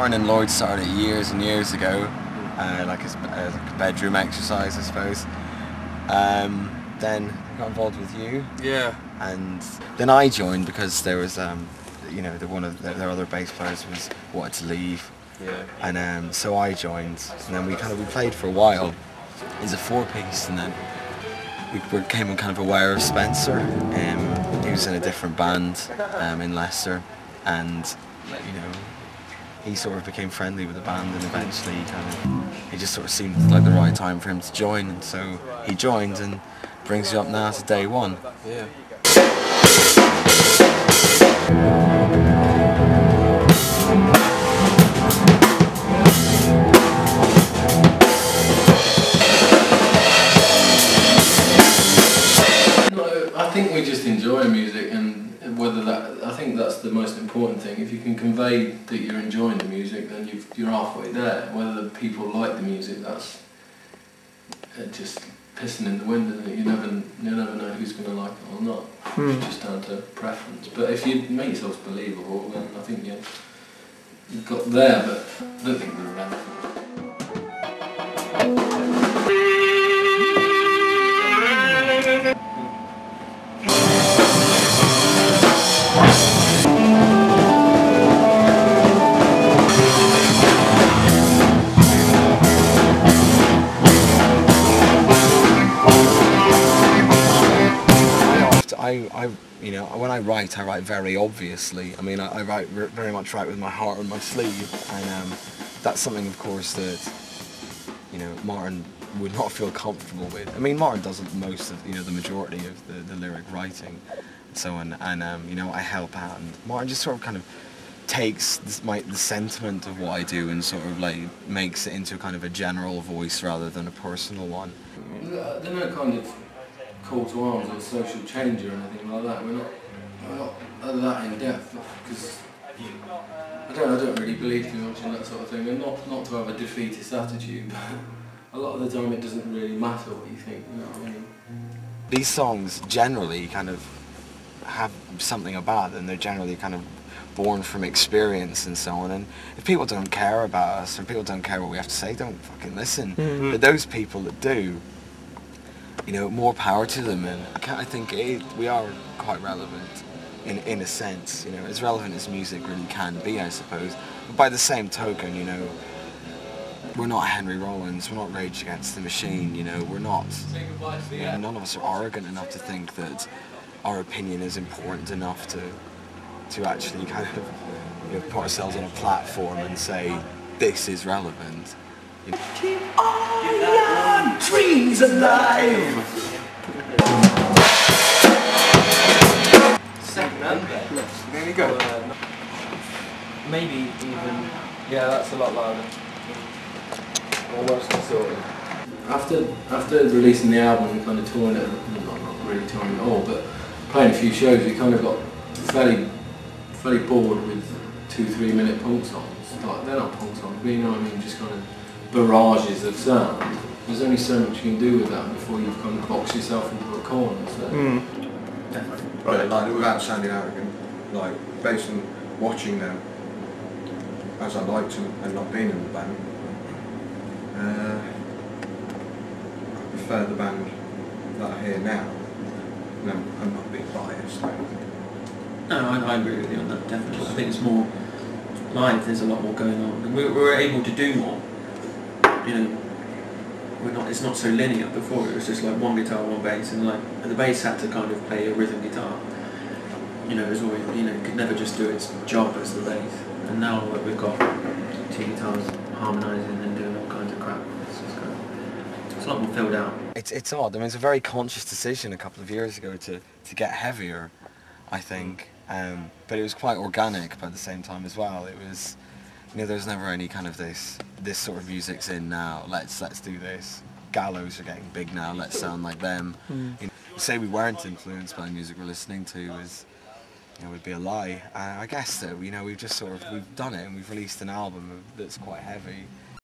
Martin and Lloyd started it years and years ago, like as a bedroom exercise, I suppose. Then I got involved with you. Yeah. And then I joined because there was, you know, one of their other bass players wanted to leave. Yeah. And so I joined, and then we played for a while as a four-piece, and then we became kind of aware of Spencer. He was in a different band in Leicester, and you know, he sort of became friendly with the band, and eventually it just sort of seemed like the right time for him to join, and so he joined and brings you up now to day one. Yeah. I think we just enjoy music, and whether I think that's the most important thing. If you can convey that you're enjoying the music, then you're halfway there. Whether the people like the music, that's just pissing in the wind, isn't it? You never know who's going to like it or not. It's just down to preference. But if you make yourself believable, then I think you've got there, but I don't think we're relevant. You know, when I write very obviously. I mean, I write very much with my heart on my sleeve, and that's something, of course, that you know Martin would not feel comfortable with. I mean, Martin does most of the majority of the lyric writing, and so on, and you know, I help out, and Martin just sort of kind of takes the sentiment of what I do and sort of like makes it into kind of a general voice rather than a personal one. They're no kind of call to arms or social change or anything like that. We're not that in depth, because I don't really believe too much in that sort of thing, and not to have a defeatist attitude, but a lot of the time it doesn't really matter what you think, you know what I mean? These songs generally kind of have something about them. They're generally kind of born from experience and so on, and if people don't care about us, or people don't care what we have to say, don't fucking listen. But those people that do, you know, more power to them, and I think we are quite relevant in a sense, you know, as relevant as music really can be, I suppose. But by the same token, you know, we're not Henry Rollins, we're not Rage Against the Machine, you know, we're not, you know, none of us are arrogant enough to think that our opinion is important enough to actually kind of, you know, put ourselves on a platform and say, this is relevant. You know. Keep all your dreams alive! Second hand there. There you go. Maybe even, yeah, that's a lot louder. Almost distorted. After releasing the album and kind of touring it, not really touring at all, but playing a few shows, we kind of got fairly bored with 2-3 minute punk songs. Like, they're not punk songs, but you know what I mean, just kind of barrages of sound. There's only so much you can do with that before you've kind of boxed yourself into a corner. So. Definitely. Right, like without sounding arrogant, like based on watching them as I liked them and not being in the band, I prefer the band that I hear now. No, I'm not being biased. No, I agree with you on that, definitely. I think it's more live, there's a lot more going on, and we're able to do more. You know, it's not so linear. Before it was just like one guitar, one bass, and like the bass had to kind of play a rhythm guitar. You know, it was always, you know, it could never just do its job as the bass. And now we've got two guitars harmonising and doing all kinds of crap. It's a lot more filled out. It's odd. I mean, it's a very conscious decision a couple of years ago to get heavier, I think. But it was quite organic by the same time as well. It was, you know, there's never any kind of this sort of music's in now. Let's do this. Gallows are getting big now. Let's sound like them. You know, say we weren't influenced by the music we're listening to is, you know, would be a lie. I guess though, you know, we've done it and we've released an album that's quite heavy.